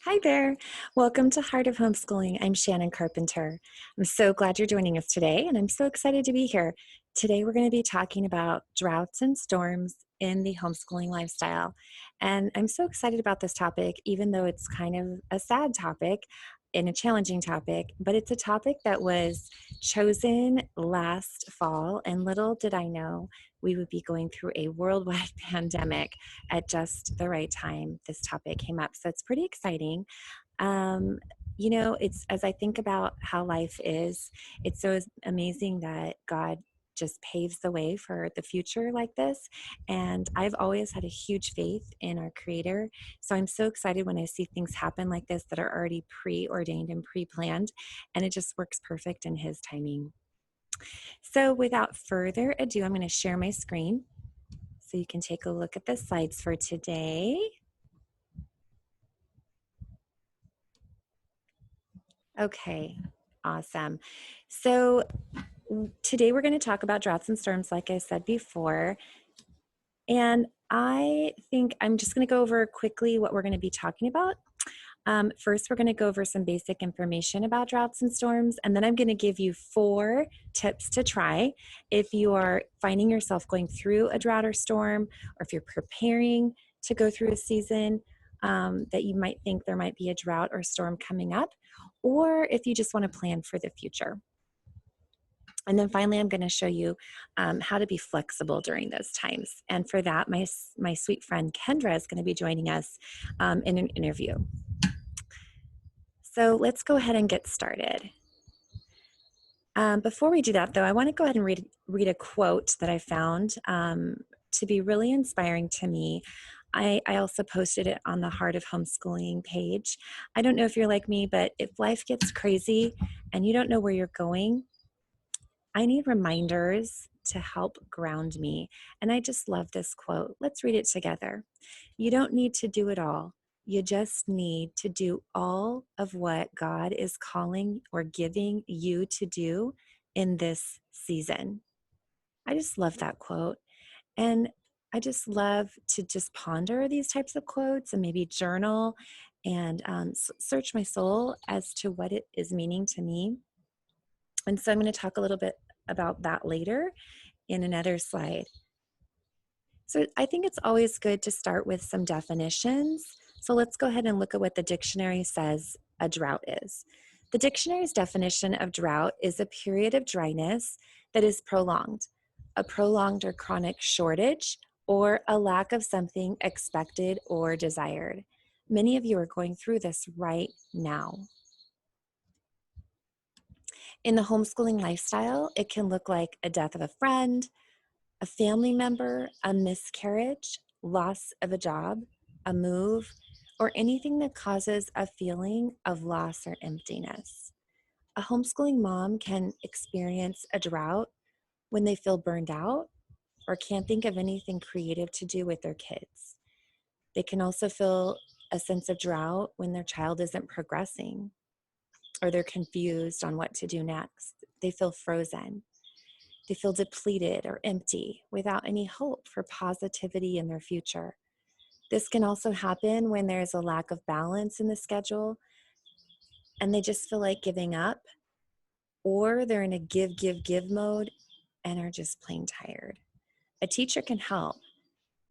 Hi there. Welcome to Heart of Homeschooling. I'm Shannon Carpenter. I'm so glad you're joining us today, and I'm so excited to be here. Today, we're going to be talking about droughts and storms in the homeschooling lifestyle. And I'm so excited about this topic, even though it's kind of a sad topic and a challenging topic, but it's a topic that was chosen last fall. And little did I know we would be going through a worldwide pandemic at just the right time this topic came up. So it's pretty exciting. Um, it's as I think about how life is, it's so amazing that God just paves the way for the future like this. And I've always had a huge faith in our Creator. So I'm so excited when I see things happen like this that are already preordained and pre planned. And it just works perfect in His timing. So without further ado, I'm going to share my screen so you can take a look at the slides for today. Okay, awesome. So today we're going to talk about droughts and storms, like I said before. And I think I'm just going to go over quickly what we're going to be talking about. First, we're going to go over some basic information about droughts and storms, and then I'm going to give you 4 tips to try if you are finding yourself going through a drought or storm, or if you're preparing to go through a season that you might think there might be a drought or storm coming up, or if you just want to plan for the future. And then finally, I'm going to show you how to be flexible during those times. And for that, my sweet friend Kendra is going to be joining us in an interview. So let's go ahead and get started. Before we do that, though, I want to go ahead and read a quote that I found to be really inspiring to me. I also posted it on the Heart of Homeschooling page. I don't know if you're like me, but if life gets crazy and you don't know where you're going, I need reminders to help ground me. And I just love this quote. Let's read it together. You don't need to do it all. You just need to do all of what God is calling or giving you to do in this season. I just love that quote. And I just love to just ponder these types of quotes and maybe journal and search my soul as to what it is meaning to me. And so I'm going to talk a little bit about that later in another slide. So I think it's always good to start with some definitions. So let's go ahead and look at what the dictionary says a drought is. The dictionary's definition of drought is a period of dryness that is prolonged, a prolonged or chronic shortage, or a lack of something expected or desired. Many of you are going through this right now. In the homeschooling lifestyle, it can look like a death of a friend, a family member, a miscarriage, loss of a job, a move, or anything that causes a feeling of loss or emptiness. A homeschooling mom can experience a drought when they feel burned out or can't think of anything creative to do with their kids. They can also feel a sense of drought when their child isn't progressing or they're confused on what to do next. They feel frozen. They feel depleted or empty without any hope for positivity in their future. This can also happen when there's a lack of balance in the schedule and they just feel like giving up, or they're in a give mode and are just plain tired. A teacher can help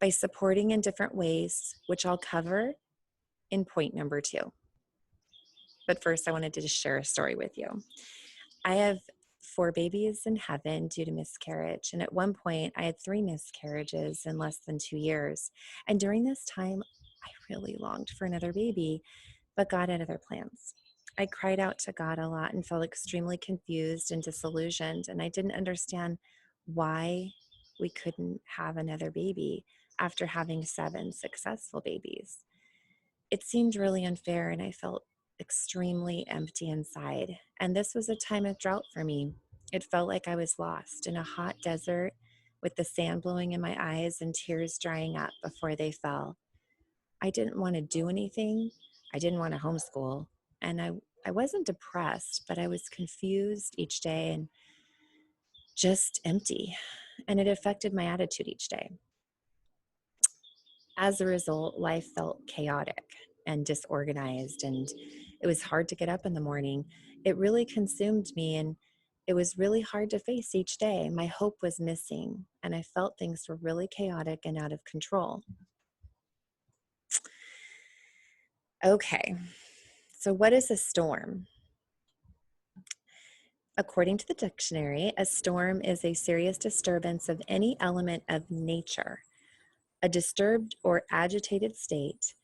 by supporting in different ways, which I'll cover in point number 2. But first, I wanted to just share a story with you. I have 4 babies in heaven due to miscarriage. And at one point, I had 3 miscarriages in less than 2 years. And during this time, I really longed for another baby, but God had other plans. I cried out to God a lot and felt extremely confused and disillusioned. And I didn't understand why we couldn't have another baby after having 7 successful babies. It seemed really unfair, and I felt extremely empty inside. And this was a time of drought for me. It felt like I was lost in a hot desert with the sand blowing in my eyes and tears drying up before they fell. I didn't want to do anything. I didn't want to homeschool. And I wasn't depressed, but I was confused each day and just empty. And it affected my attitude each day. As a result, life felt chaotic and disorganized, and it was hard to get up in the morning. It really consumed me, and it was really hard to face each day. My hope was missing, and I felt things were really chaotic and out of control. Okay, so what is a storm? According to the dictionary, a storm is a serious disturbance of any element of nature, a disturbed or agitated state,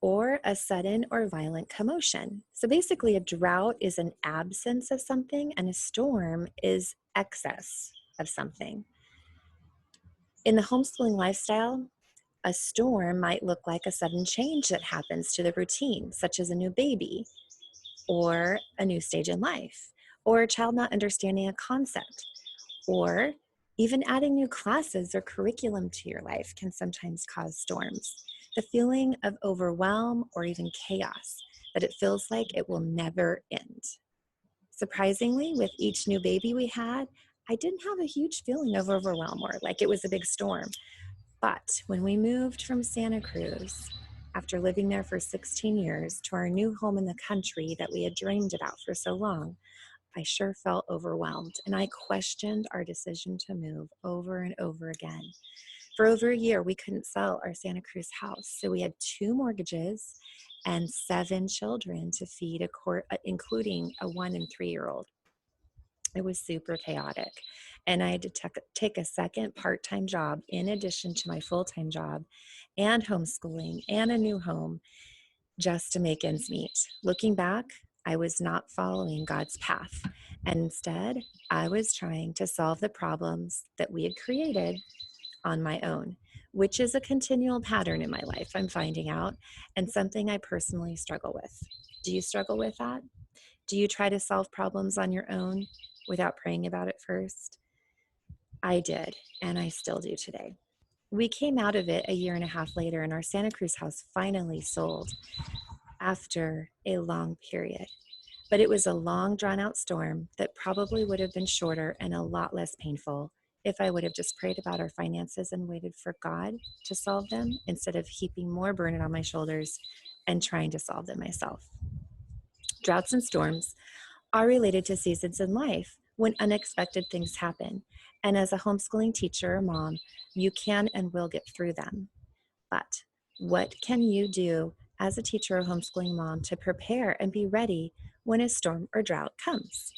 or a sudden or violent commotion. So basically, a drought is an absence of something, and a storm is excess of something. In the homeschooling lifestyle, a storm might look like a sudden change that happens to the routine, such as a new baby, or a new stage in life, or a child not understanding a concept, or even adding new classes or curriculum to your life can sometimes cause storms. The feeling of overwhelm or even chaos, that it feels like it will never end. Surprisingly, with each new baby we had, I didn't have a huge feeling of overwhelm or like it was a big storm. But when we moved from Santa Cruz, after living there for 16 years, to our new home in the country that we had dreamed about for so long, I sure felt overwhelmed, and I questioned our decision to move over and over again. For over a year, we couldn't sell our Santa Cruz house, so we had 2 mortgages and 7 children to feed, including a 1 and 3-year-old. It was super chaotic, and I had to take a second part-time job in addition to my full-time job and homeschooling and a new home just to make ends meet. Looking back, I was not following God's path, and instead, I was trying to solve the problems that we had created on my own, which is a continual pattern in my life, I'm finding out, and something I personally struggle with. Do you struggle with that? Do you try to solve problems on your own without praying about it first? I did, and I still do today. We came out of it a year and a half later, and our Santa Cruz house finally sold after a long period. But it was a long, drawn-out storm that probably would have been shorter and a lot less painful if I would have just prayed about our finances and waited for God to solve them instead of heaping more burden on my shoulders and trying to solve them myself. Droughts and storms are related to seasons in life when unexpected things happen. And as a homeschooling teacher or mom, you can and will get through them. But what can you do as a teacher or homeschooling mom to prepare and be ready when a storm or drought comes?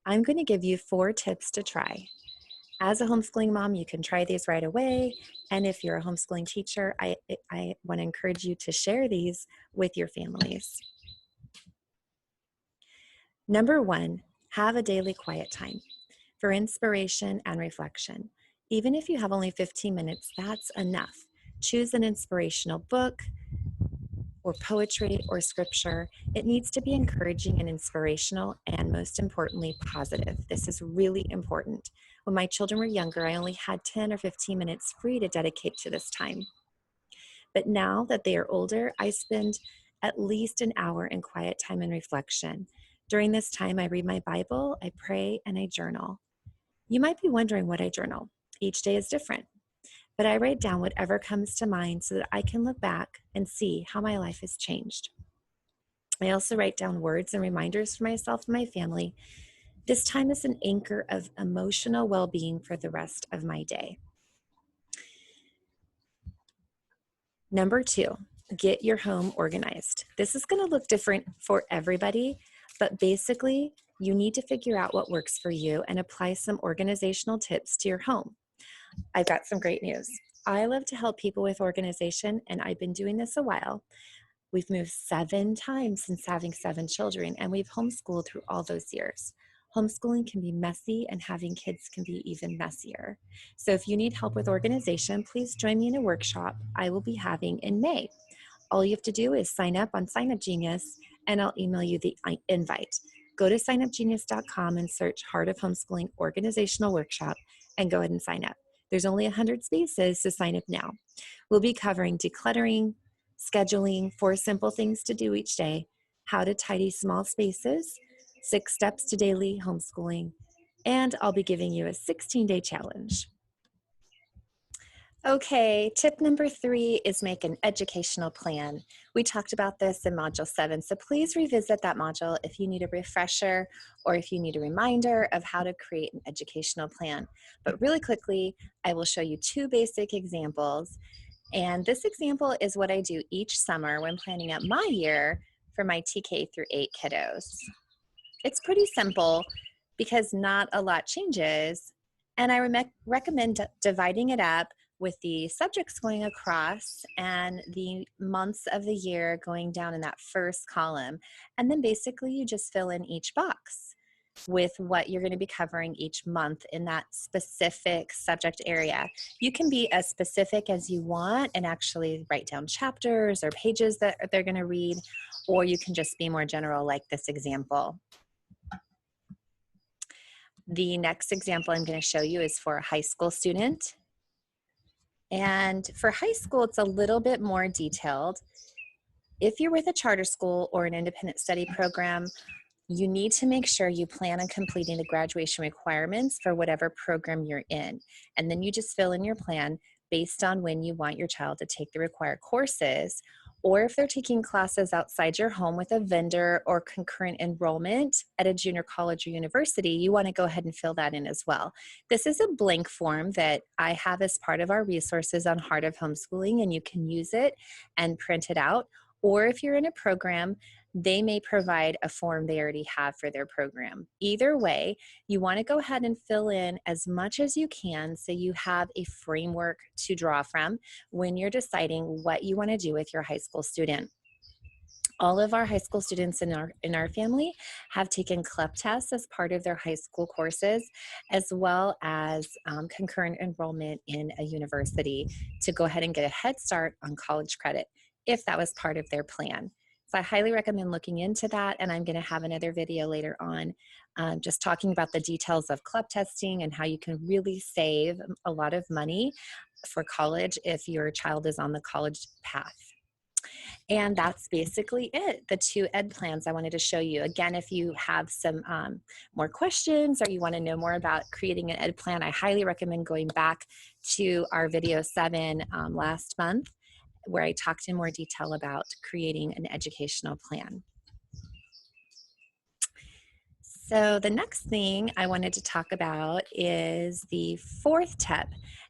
I'm going to give you 4 tips to try. As a homeschooling mom, you can try these right away. And if you're a homeschooling teacher, I want to encourage you to share these with your families. Number 1, have a daily quiet time for inspiration and reflection. Even if you have only 15 minutes, that's enough. Choose an inspirational book or poetry or scripture. It needs to be encouraging and inspirational, and most importantly, positive. This is really important. When my children were younger, I only had 10 or 15 minutes free to dedicate to this time. But now that they are older, I spend at least an hour in quiet time and reflection. During this time, I read my Bible, I pray, and I journal. You might be wondering what I journal. Each day is different, but I write down whatever comes to mind so that I can look back and see how my life has changed. I also write down words and reminders for myself and my family. This time is an anchor of emotional well-being for the rest of my day. Number 2, get your home organized. This is going to look different for everybody, but basically, you need to figure out what works for you and apply some organizational tips to your home. I've got some great news. I love to help people with organization, and I've been doing this a while. We've moved 7 times since having 7 children, and we've homeschooled through all those years. Homeschooling can be messy, and having kids can be even messier. So if you need help with organization, please join me in a workshop I will be having in May. All you have to do is sign up on Sign Up Genius, and I'll email you the invite. Go to signupgenius.com and search Heart of Homeschooling Organizational Workshop and go ahead and sign up. There's only 100 spaces, so sign up now. We'll be covering decluttering, scheduling, 4 simple things to do each day, how to tidy small spaces, 6 steps to daily homeschooling, and I'll be giving you a 16-day challenge. Okay, tip number 3 is make an educational plan. We talked about this in Module 7, so please revisit that module if you need a refresher or if you need a reminder of how to create an educational plan. But really quickly, I will show you 2 basic examples. And this example is what I do each summer when planning out my year for my TK through 8 kiddos. It's pretty simple because not a lot changes. And I recommend dividing it up with the subjects going across and the months of the year going down in that first column. And then basically you just fill in each box with what you're going to be covering each month in that specific subject area. You can be as specific as you want and actually write down chapters or pages that they're going to read, or you can just be more general like this example. The next example I'm going to show you is for a high school student. And for high school, it's a little bit more detailed. If you're with a charter school or an independent study program, you need to make sure you plan on completing the graduation requirements for whatever program you're in. And then you just fill in your plan based on when you want your child to take the required courses, or if they're taking classes outside your home with a vendor or concurrent enrollment at a junior college or university, you want to go ahead and fill that in as well. This is a blank form that I have as part of our resources on Heart of Homeschooling, and you can use it and print it out. Or if you're in a program, they may provide a form they already have for their program. Either way, you want to go ahead and fill in as much as you can so you have a framework to draw from when you're deciding what you want to do with your high school student. All of our high school students in our family have taken CLEP tests as part of their high school courses, as well as concurrent enrollment in a university to go ahead and get a head start on college credit if that was part of their plan. So I highly recommend looking into that, and I'm going to have another video later on just talking about the details of CLEP testing and how you can really save a lot of money for college if your child is on the college path. And that's basically it, the 2 ed plans I wanted to show you. Again, if you have some more questions or you want to know more about creating an ed plan, I highly recommend going back to our video 7 last month, where I talked in more detail about creating an educational plan. So the next thing I wanted to talk about is the 4th tip,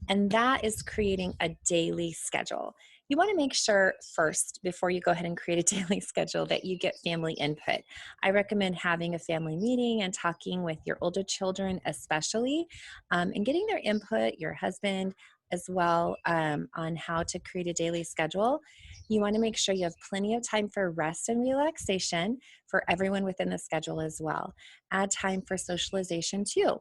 and that is creating a daily schedule. You want to make sure first, before you go ahead and create a daily schedule, that you get family input. I recommend having a family meeting and talking with your older children especially, and getting their input, your husband as well, on how to create a daily schedule. You want to make sure you have plenty of time for rest and relaxation for everyone within the schedule as well. Add time for socialization too.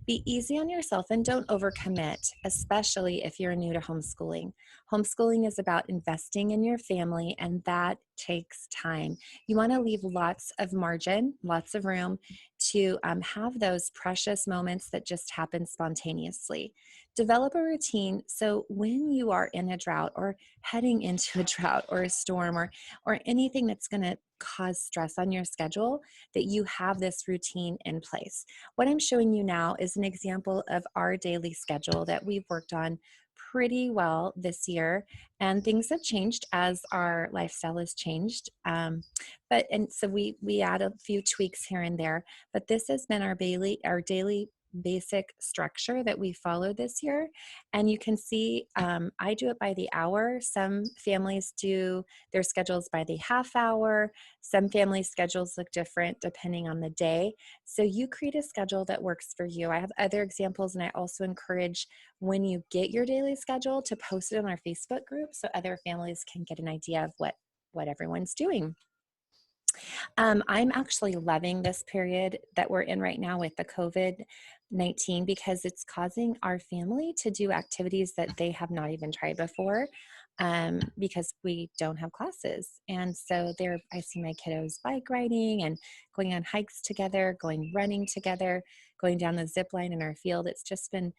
Be easy on yourself and don't overcommit, especially if you're new to homeschooling. Homeschooling is about investing in your family, and that takes time. You want to leave lots of margin, lots of room to have those precious moments that just happen spontaneously. Develop a routine so when you are in a drought or heading into a drought or a storm or anything that's going to cause stress on your schedule, that you have this routine in place. What I'm showing you now is an example of our daily schedule that we've worked on pretty well this year, and things have changed as our lifestyle has changed. And so we add a few tweaks here and there, but this has been our daily basic structure that we followed this year. And you can see I do it by the hour. Some families do their schedules by the half hour. Some family schedules look different depending on the day. So you create a schedule that works for you. I have other examples, and I also encourage, when you get your daily schedule, to post it on our Facebook group so other families can get an idea of what everyone's doing. I'm actually loving this period that we're in right now with the COVID-19 because it's causing our family to do activities that they have not even tried before, because we don't have classes. And so I see my kiddos bike riding and going on hikes together, going running together, going down the zip line in our field. It's just been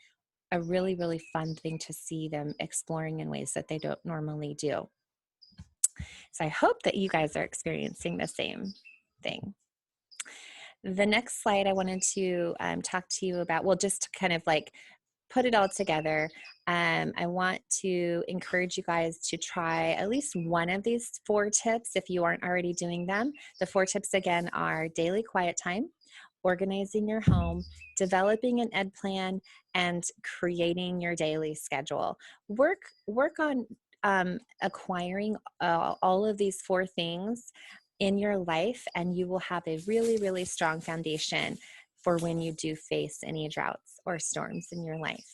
a really, really fun thing to see them exploring in ways that they don't normally do. So I hope that you guys are experiencing the same thing. The next slide I wanted to talk to you about, well, just to kind of like put it all together, I want to encourage you guys to try at least one of these 4 tips if you aren't already doing them. The 4 tips again are daily quiet time, organizing your home, developing an ed plan, and creating your daily schedule. Work on acquiring all of these 4 things in your life, and you will have a really, really strong foundation for when you do face any droughts or storms in your life.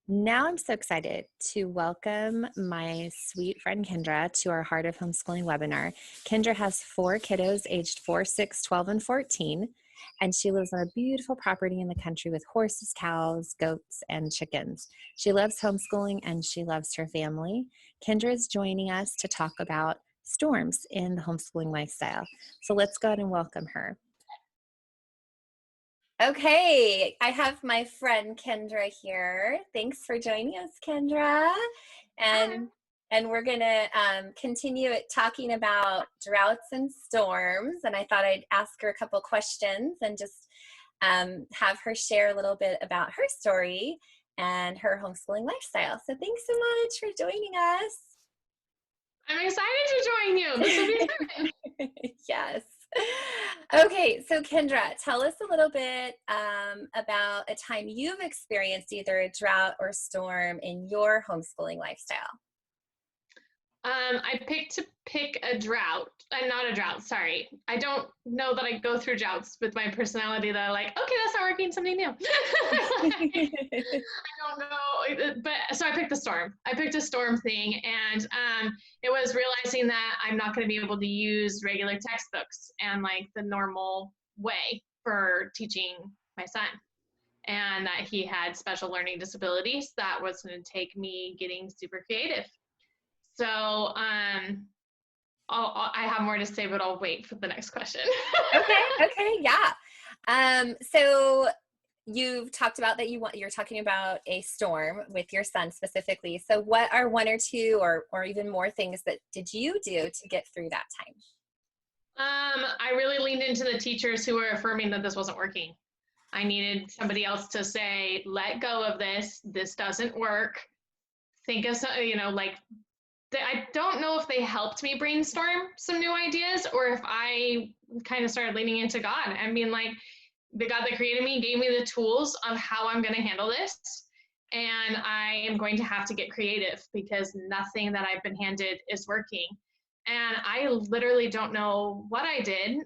Now I'm so excited to welcome my sweet friend Kendra to our Heart of Homeschooling webinar. Kendra has 4 kiddos aged 4, 6, 12, and 14, and she lives on a beautiful property in the country with horses, cows, goats, and chickens. She loves homeschooling and she loves her family. Kendra is joining us to talk about storms in the homeschooling lifestyle. So let's go ahead and welcome her. Okay, I have my friend Kendra here. Thanks for joining us, Kendra. And we're gonna continue talking about droughts and storms. And I thought I'd ask her a couple questions and just have her share a little bit about her story and her homeschooling lifestyle. So thanks so much for joining us. I'm excited to join you. This will be fun. Yes. Okay, so Kendra, tell us a little bit about a time you've experienced either a drought or storm in your homeschooling lifestyle. I pick a drought. Not a drought, sorry. I don't know that I go through droughts with my personality that I'm like, okay, that's not working, something new. I don't know, but so I picked the storm. I picked a storm thing, and it was realizing that I'm not going to be able to use regular textbooks and like the normal way for teaching my son, and that he had special learning disabilities. That was going to take me getting super creative. So I have more to say, but I'll wait for the next question. Okay, yeah. So you've talked about that you're talking about a storm with your son specifically. So what are 1 or 2 or even more things that did you do to get through that time? I really leaned into the teachers who were affirming that this wasn't working. I needed somebody else to say, let go of this. This doesn't work. Think of, like, I don't know if they helped me brainstorm some new ideas or if I kind of started leaning into God and being like, the God that created me gave me the tools of how I'm going to handle this. And I am going to have to get creative because nothing that I've been handed is working. And I literally don't know what I did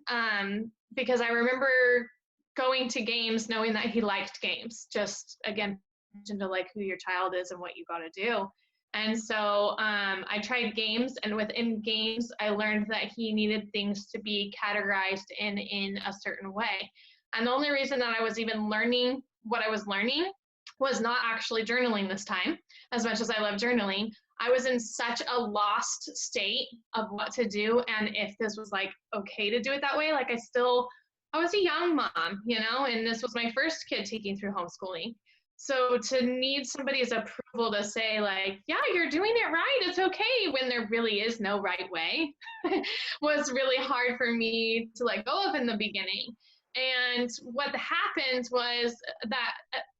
because I remember going to games knowing that he liked games, just again, to like who your child is and what you got to do. And so I tried games, and within games, I learned that he needed things to be categorized in a certain way. And the only reason that I was even learning what I was learning was not actually journaling this time, as much as I love journaling. I was in such a lost state of what to do and if this was like okay to do it that way. Like I was a young mom, and this was my first kid taking through homeschooling. So to need somebody's approval to say like, yeah, you're doing it right, it's okay, when there really is no right way, was really hard for me to let go of in the beginning. And what happened was that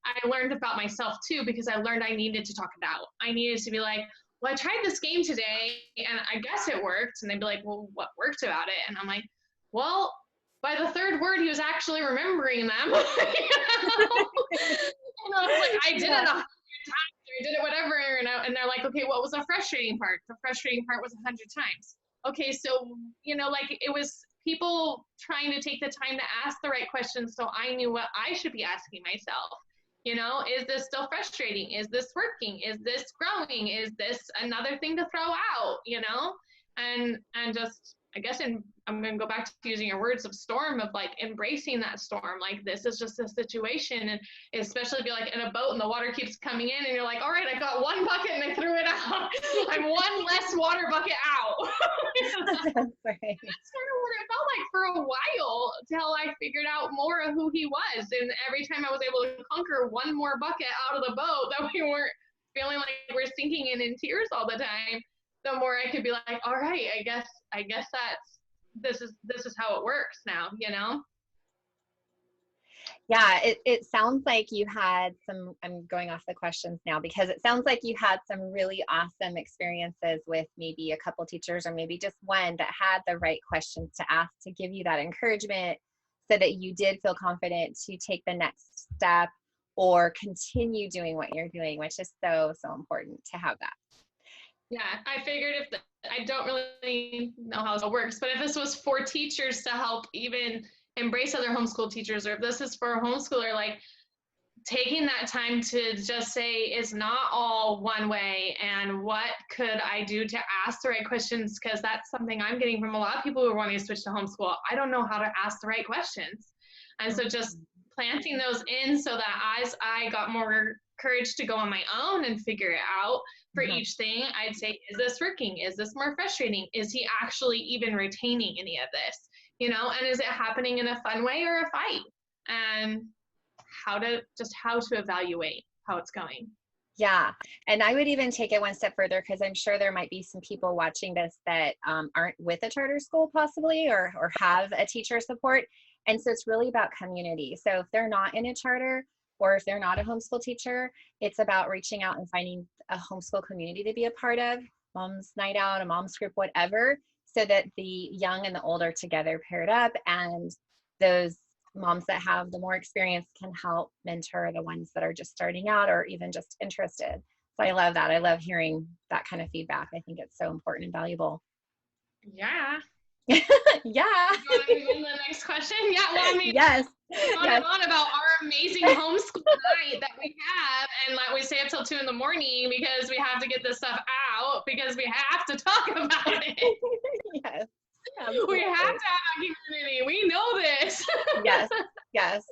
I learned about myself too, because I learned I needed to talk it out. I needed to be like, well, I tried this game today and I guess it worked. And they'd be like, well, what worked about it? And I'm like, well, by the 3rd word, he was actually remembering them. And I was like, I did it 100 times, or I did it whatever. And they're like, okay, what was the frustrating part? The frustrating part was 100 times. Okay, so, like it was people trying to take the time to ask the right questions so I knew what I should be asking myself. Is this still frustrating? Is this working? Is this growing? Is this another thing to throw out? And just, I guess, I'm going to go back to using your words of storm, of like embracing that storm. Like, this is just a situation. And especially if you're like in a boat and the water keeps coming in and you're like, all right, I got 1 bucket and I threw it out. I'm 1 less water bucket out. That's sort of what it felt like for a while, till I figured out more of who he was. And every time I was able to conquer 1 more bucket out of the boat, that we weren't feeling like we're sinking in tears all the time, the more I could be like, all right, I guess this is how it works now, Yeah, it sounds like you had some, I'm going off the questions now because it sounds like you had some really awesome experiences with maybe a couple teachers or maybe just one that had the right questions to ask to give you that encouragement so that you did feel confident to take the next step or continue doing what you're doing, which is so, so important to have that. Yeah, I figured I don't really know how it works, but if this was for teachers to help even embrace other homeschool teachers, or if this is for a homeschooler, like taking that time to just say it's not all one way, and what could I do to ask the right questions, because that's something I'm getting from a lot of people who are wanting to switch to homeschool. I don't know how to ask the right questions. And so just planting those in so that as I got more courage to go on my own and figure it out for each thing, I'd say, is this working? Is this more frustrating? Is he actually even retaining any of this? You know, and is it happening in a fun way or a fight? And how to evaluate how it's going. Yeah. And I would even take it one step further because I'm sure there might be some people watching this that aren't with a charter school possibly or have a teacher support. And so it's really about community. So if they're not in a charter or if they're not a homeschool teacher, it's about reaching out and finding a homeschool community to be a part of, mom's night out, a mom's group, whatever, so that the young and the old are together paired up, and those moms that have the more experience can help mentor the ones that are just starting out or even just interested. So I love that. I love hearing that kind of feedback. I think it's so important and valuable. Yeah. Yeah. You want to move on to the next question? Yeah, well, I mean, Yes. on and on about our amazing homeschool night that we have, and like we stay up till 2 a.m. because we have to get this stuff out because we have to talk about it. Yes. Absolutely. We have to have a community. We know this. Yes. Yes.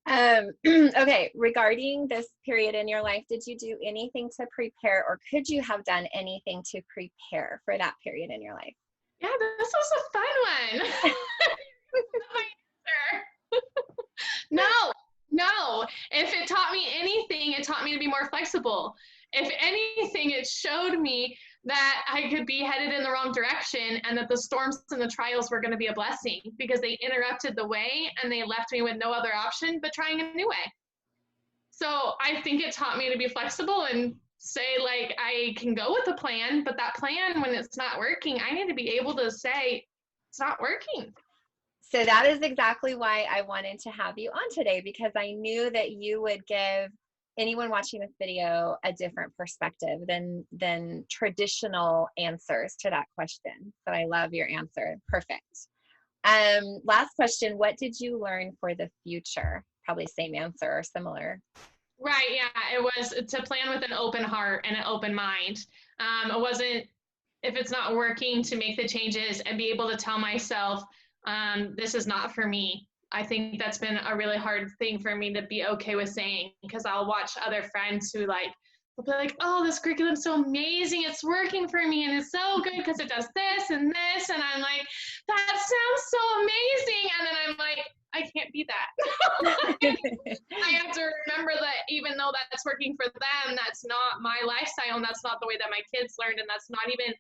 Okay. Regarding this period in your life, did you do anything to prepare, or could you have done anything to prepare for that period in your life? Yeah, this was a fun one. No. If it taught me anything, it taught me to be more flexible. If anything, it showed me that I could be headed in the wrong direction and that the storms and the trials were going to be a blessing because they interrupted the way and they left me with no other option but trying a new way. So I think it taught me to be flexible and say, like, I can go with a plan, but that plan, when it's not working, I need to be able to say, it's not working. So that is exactly why I wanted to have you on today, because I knew that you would give anyone watching this video a different perspective than traditional answers to that question. So I love your answer. Perfect. Last question, what did you learn for the future? Probably same answer or similar. Right, yeah, it was to plan with an open heart and an open mind. It wasn't, if it's not working, to make the changes and be able to tell myself, this is not for me. I think that's been a really hard thing for me to be okay with saying, because I'll watch other friends who they'll be like, oh, this curriculum's so amazing, it's working for me, and it's so good because it does this and this, and I'm like, that sounds so amazing, and then I'm like, I can't be that. I have to remember that even though that's working for them, that's not my lifestyle, and that's not the way that my kids learned, and that's not even,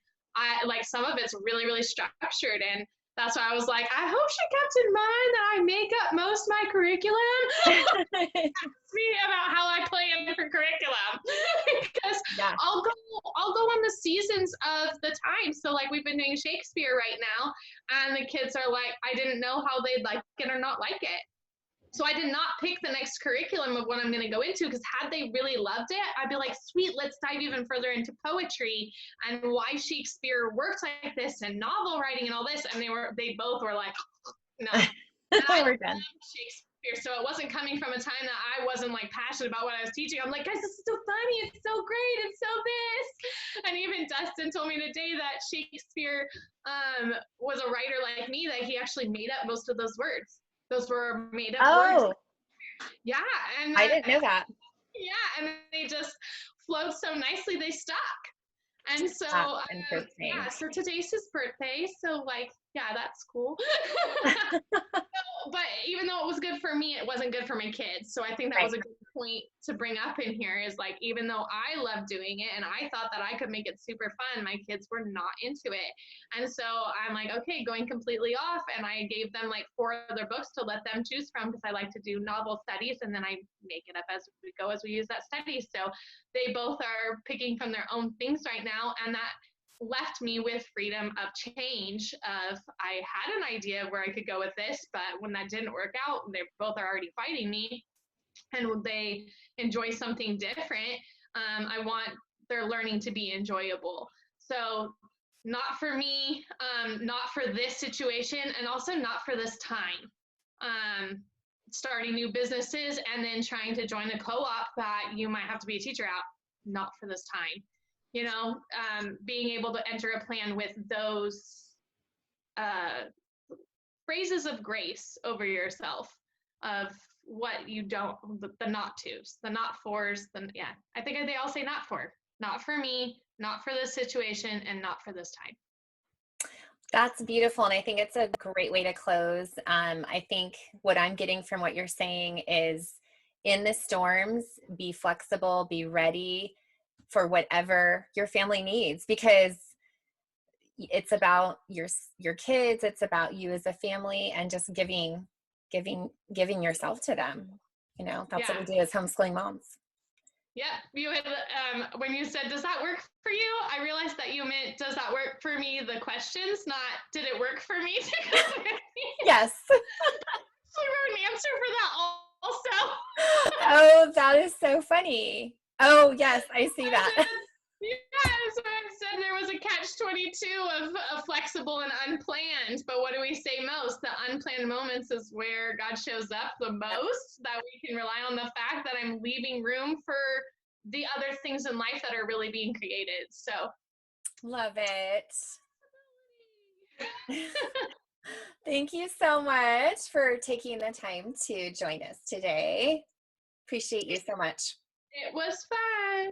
some of it's really, really structured, and that's why I was like, I hope she kept in mind that I make up most of my curriculum. Ask me about how I play a different curriculum because yeah. I'll go on the seasons of the time. So like we've been doing Shakespeare right now, and the kids are like, I didn't know how they'd like it or not like it. So I did not pick the next curriculum of what I'm going to go into, because had they really loved it, I'd be like, sweet, let's dive even further into poetry and why Shakespeare works like this and novel writing and all this. And they both were like, no. And I love Shakespeare, so it wasn't coming from a time that I wasn't like passionate about what I was teaching. I'm like, guys, this is so funny, it's so great, it's so this. And even Dustin told me today that Shakespeare was a writer like me, that he actually made up most of those words. Those were made up words. Yeah. And I didn't know that. Yeah. And they just flowed so nicely, they stuck. And so, yeah, so today's his birthday. So, like, yeah, that's cool. So but even though it was good for me, it wasn't good for my kids. So I think that Right. was a good point to bring up in here is like, even though I loved doing it and I thought that I could make it super fun, my kids were not into it. And so I'm like, okay, going completely off. And I gave them like 4 other books to let them choose from because I like to do novel studies and then I make it up as we go as we use that study. So they both are picking from their own things right now. And that left me with freedom of change of I had an idea where I could go with this, but when that didn't work out, they both are already fighting me and they enjoy something different. I want their learning to be enjoyable. So not for me, not for this situation, and also not for this time. Starting new businesses and then trying to join a co-op that you might have to be a teacher at, not for this time. You know, being able to enter a plan with those uh, phrases of grace over yourself of what you don't, the not tos, the not fors, yeah, I think they all say not for me, not for this situation, and not for this time. That's beautiful. And I think it's a great way to close. I think what I'm getting from what you're saying is in the storms, be flexible, be ready for whatever your family needs, because it's about your kids, it's about you as a family, and just giving yourself to them. You know, that's what Yeah. we do as homeschooling moms. Yeah, you had when you said, "Does that work for you?" I realized that you meant, "Does that work for me?" The questions, not "Did it work for me?" To go with me. Yes. I wrote an answer for that also. Oh, that is so funny. Oh, yes, I see that. Yeah, so I said there was a catch-22 of flexible and unplanned, but what do we say most? The unplanned moments is where God shows up the most, that we can rely on the fact that I'm leaving room for the other things in life that are really being created. So Love it. Thank you so much for taking the time to join us today. Appreciate you so much. it was fun.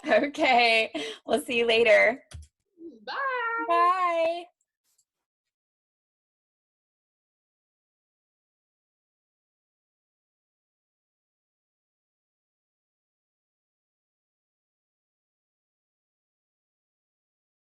Okay, we'll see you later. Bye. Bye.